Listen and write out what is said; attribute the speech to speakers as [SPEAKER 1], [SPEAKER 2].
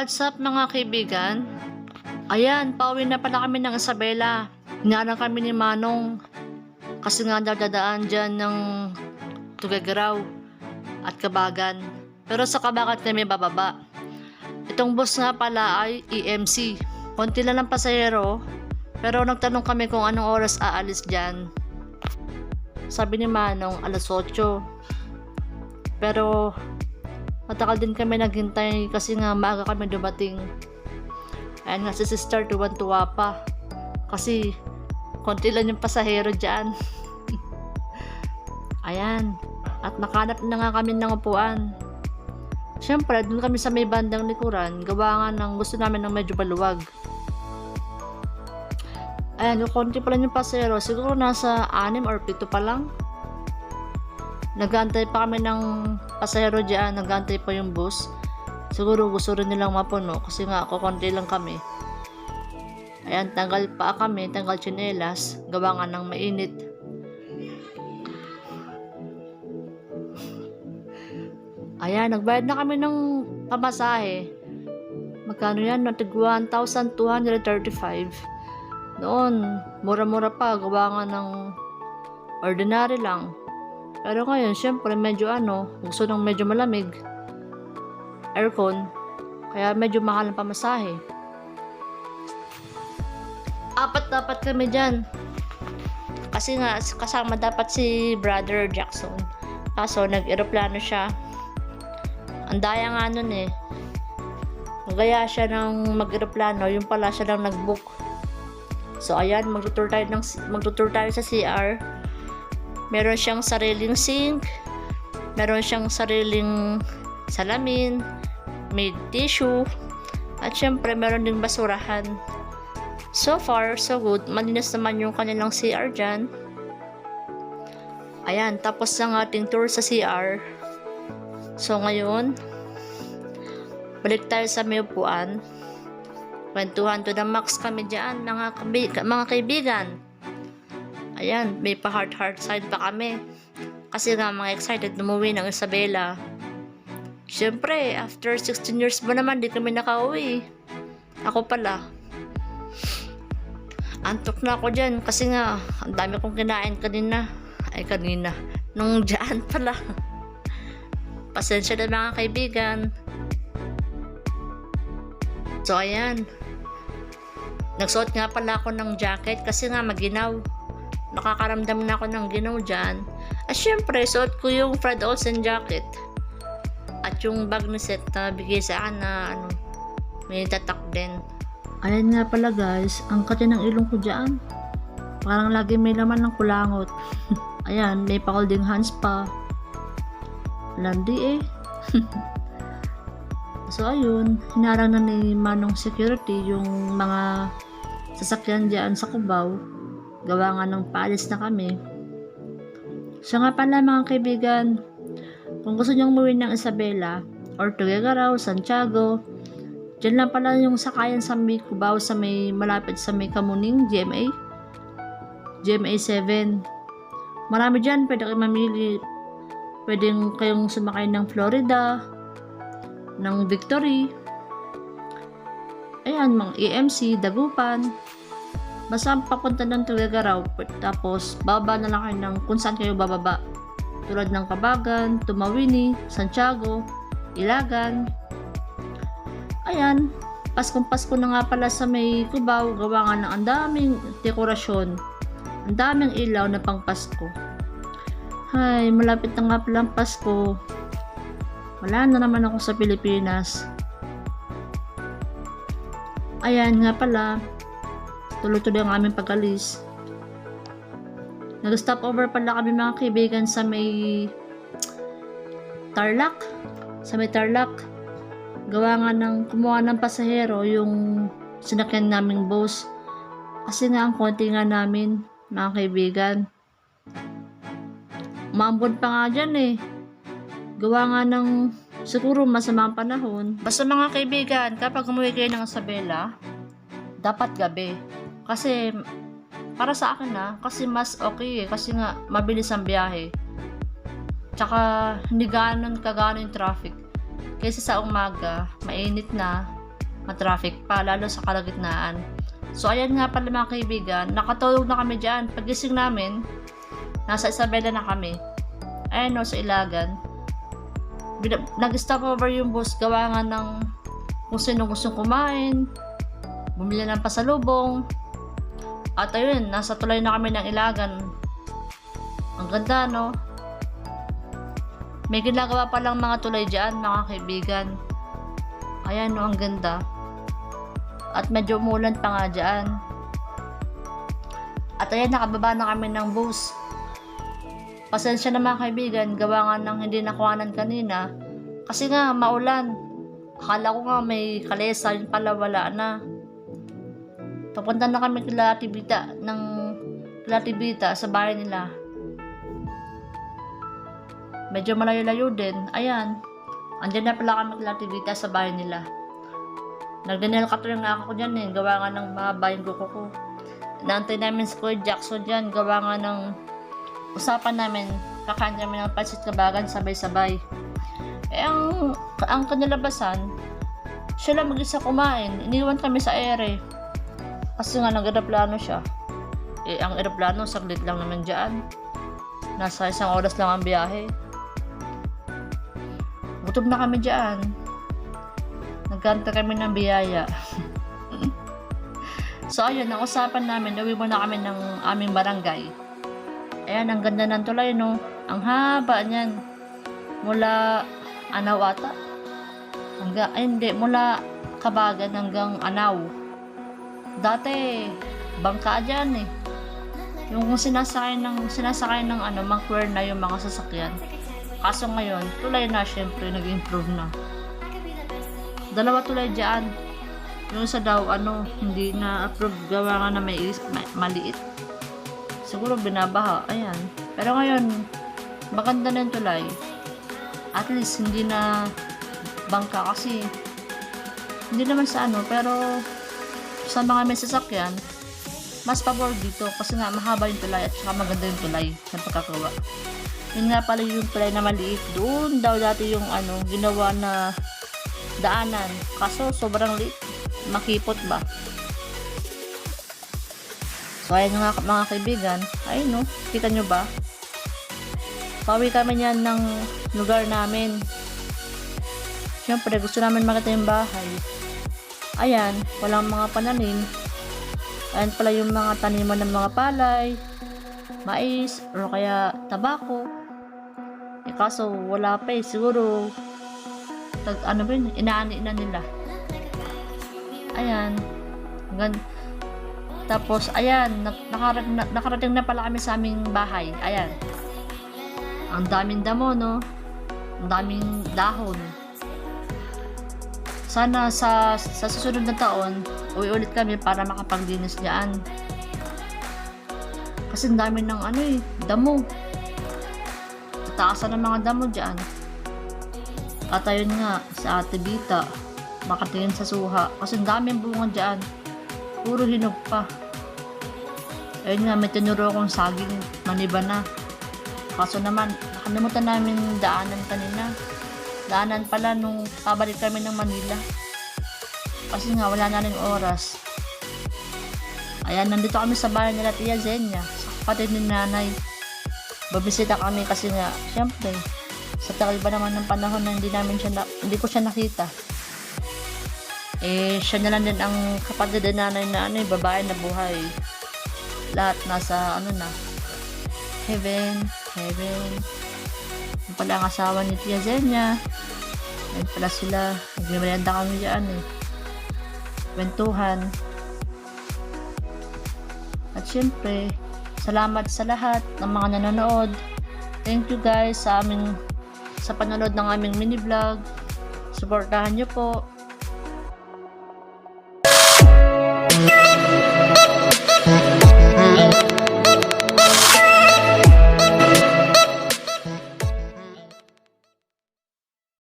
[SPEAKER 1] What's up mga kaibigan? Ayan, pauwi na pala kami ng Isabela. Hinarang kami ni Manong kasi nga dadaan dyan ng Tuguegarao at Cabagan. Pero sa Cabagan kami bababa. Itong bus nga pala ay EMC. Konti lang ng pasahero, pero nagtanong kami kung anong oras aalis dyan. Sabi ni Manong, alas 8. Pero matagal din kami naghintay kasi nga maaga kami dumating. Ayan nga si sister tuwan-tuwa pa kasi konti lang yung pasahero dyan. Ayan, at nakanap na nga kami ng upuan. Siyempre dun kami sa may bandang likuran, gawa nga ng gusto namin ng medyo maluwag. Ayan, yung konti pa lang yung pasahero, siguro nasa 6 or 7 pa lang. Nagantay pa kami ng pasahero dyan, nagantay pa yung bus. Siguro gusto rin nilang mapuno kasi nga kukunti lang kami. Ayan, tanggal pa kami, tanggal tsinelas, gawa nga ng mainit. Ayan, nagbayad na kami ng pamasahe. Magkano yan? Natig 1,235. Noon, mura-mura pa, gawa nga ng ordinary lang. Pero ngayon, syempre, medyo gusto ng medyo malamig. Aircon. Kaya medyo mahal ang pamasahe. Apat kami dyan. Kasi nga, kasama dapat si Brother Jackson. Kaso, nag-aeroplano siya. Ang daya nga nun eh. Nagaya siya ng mag-aeroplano, yung pala siya lang nag-book. So, ayan, magtutur tayo sa CR. Meron siyang sariling sink, meron siyang sariling salamin, may tissue, at syempre meron ding basurahan. So far, so good. Malinis naman yung kanilang CR dyan. Ayan, tapos ang ating tour sa CR. So ngayon, balik tayo sa may upuan. Kwentuhan to the max kami dyan, mga kaibigan. Ayan, may pa heart side pa kami. Kasi nga mga excited umuwi ng Isabela. Siyempre, after 16 years ba naman, di kami nakauwi. Ako pala. Antok na ako dyan kasi nga, ang dami kong kinain kanina. Nung dyan pala. Pasensya na mga kaibigan. So ayan. Nagsuot nga pala ako ng jacket kasi nga maginaw. Nakakaramdam na ako ng ginaw dyan. At syempre, suot ko yung Fred Olsen jacket. At yung bag ni Seth na bigay sa akin na may tatak din. Ayan nga pala guys, ang kati ng ilong ko dyan. Parang lagi may laman ng kulangot. Ayan, may pa-holding hands pa. Landi eh. So ayun, hinarang na ni Manong Security yung mga sasakyan dyan sa Cubao. Gawa nga ng paalis na kami. So nga pala mga kaibigan, kung gusto nyo umuwi ng Isabela or Tuguegarao, Santiago, dyan lang pala yung sakayan sa may Cubao, sa may malapit sa may Kamuning, GMA 7. Marami dyan, pwede kayo mamili. Pwedeng kayong sumakay ng Florida, ng Victory, ayan, mga EMC, Dagupan. Basta papunta ng Tuguegarao, tapos bababa na lang kayo ng kung saan kayo bababa. Tulad ng Cabagan, Tumawini, Santiago, Ilagan. Ayan, Paskong-Pasko na nga pala sa may Cubao, gawa nga ng ang daming dekorasyon. Ang daming ilaw na pang Pasko. Hay, malapit na nga pala ang Pasko. Wala na naman ako sa Pilipinas. Ayan nga pala, tuloy-tuloy ang aming pag-alis. Nag-stop over pala kami mga kaibigan sa may Tarlac. Gawa nga ng kumuha ng pasahero yung sinakyan naming bus. Kasi nga ang konti nga namin mga kaibigan. Umambon pa nga dyan eh. Gawa nga ng siguro masamang panahon. Basta mga kaibigan, kapag umuwi kayo ng Isabela, dapat gabi. Kasi, para sa akin kasi mas okay eh. Kasi nga, mabilis ang biyahe. Tsaka, hindi gano'n kagano yung traffic. Kaysa sa umaga, mainit na. matraffic pa, lalo sa kalagitnaan. So ayan nga pala mga kaibigan, nakatulog na kami dyan. Pagising namin, nasa Isabela na kami. Ayan o, sa Ilagan. Nag-stop over yung bus, gawa nga ng kung sino gustong kumain, bumili ng pasalubong. At ayun, nasa tulay na kami ng Ilagan. Ang ganda, no? May ginagawa pa lang mga tulay dyan, mga kaibigan. Ayan, no, ang ganda. At medyo umulan pa nga dyan. At ayan, nakababa na kami ng bus. Pasensya na mga kaibigan, gawa nga ng hindi nakuhanan kanina. Kasi nga, maulan. Akala ko nga may kalesa, yun pala wala na. Papunta na kami kila Tibita sa bahay nila. Medyo malayo-layo din. Ayan. Andyan na pala kami kila Tibita sa bahay nila. Nag-Daniel Catering nga ako dyan eh. Gawa nga ng mahaba yung buko ko. Naantay namin si Kuya Jackson dyan. Gawa nga ng usapan namin. Kakain kami ng pansit kabagan sabay-sabay. Eh, ang kanilabasan, siya lang mag-isa kumain. Iniwan kami sa ere. Kasi nga nag-aeroplano siya. Eh, ang aeroplano, saglit lang naman dyan. Nasa 1 oras lang ang biyahe. Gutom na kami dyan. Nagkanta kami ng biyaya. So, ayun, ang usapan namin, uwi muna kami ng aming barangay. Ayan, ang ganda ng tulay, no? Ang haba niyan. Mula Anaw ata. Mula Kabagan hanggang Anaw. Dati, bangka dyan eh. Yung sinasakay ng mangkwer na yung mga sasakyan. Kaso ngayon, tulay na, syempre, nag-improve na. 2 tulay dyan. Yung isa daw, hindi na approve, gawa nga na maliit. Siguro binabaha, ayan. Pero ngayon, maganda na yung tulay. At least, hindi na bangka kasi, hindi naman sa pero sa mga may sasakyan, mas pabor dito kasi nga mahaba yung tulay at saka maganda yung tulay na pagkakawa. Yun nga pala yung tulay na maliit. Doon daw dati yung ginawa na daanan. Kaso sobrang liit. Makipot ba? So ayun nga mga kaibigan. Ayun no. Kita nyo ba? Pauwi kami niyan ng lugar namin. Siyempre gusto namin makita yung bahay. Ayan. Walang mga pananim. Ayan pala yung mga taniman ng mga palay, mais, o kaya tabako. Eh kaso wala pa eh. Siguro inaani na nila. Ayan. Tapos ayan, nakarating na pala kami sa aming bahay. Ayan. Ang daming damo, no? Ang daming dahon. Sana sa susunod na taon, uwi ulit kami para makapaglinis diyan. Kasi ang dami ng damo. Tataasan ng mga damo diyan. At ayun nga, sa Ate Bita, makatingin sa suha. Kasi ang daming bunga diyan. Puro hinog pa. Ayun nga, may tinuro akong saging maniba na. Kaso naman, nakalimutan namin daanan kanina. Daanan pala nung pabalik kami ng Manila. Kasi nga, wala na rin oras. Ayan, nandito kami sa bahay nila Tia Zenya, sa kapatid ni nanay. Babisita kami kasi nga, syempre, sa tagal ba naman ng panahon na hindi ko siya nakita. Eh, siya na lang din ang kapatid ni nanay na babae na buhay. Lahat nasa heaven. Yung pala ang asawa ni Tia Zenya. Ayun pala sila. Nagmimerienda kami dyan kwentuhan. At syempre, salamat sa lahat ng mga nanonood. Thank you guys sa panonood ng aming mini vlog. Suportahan nyo po.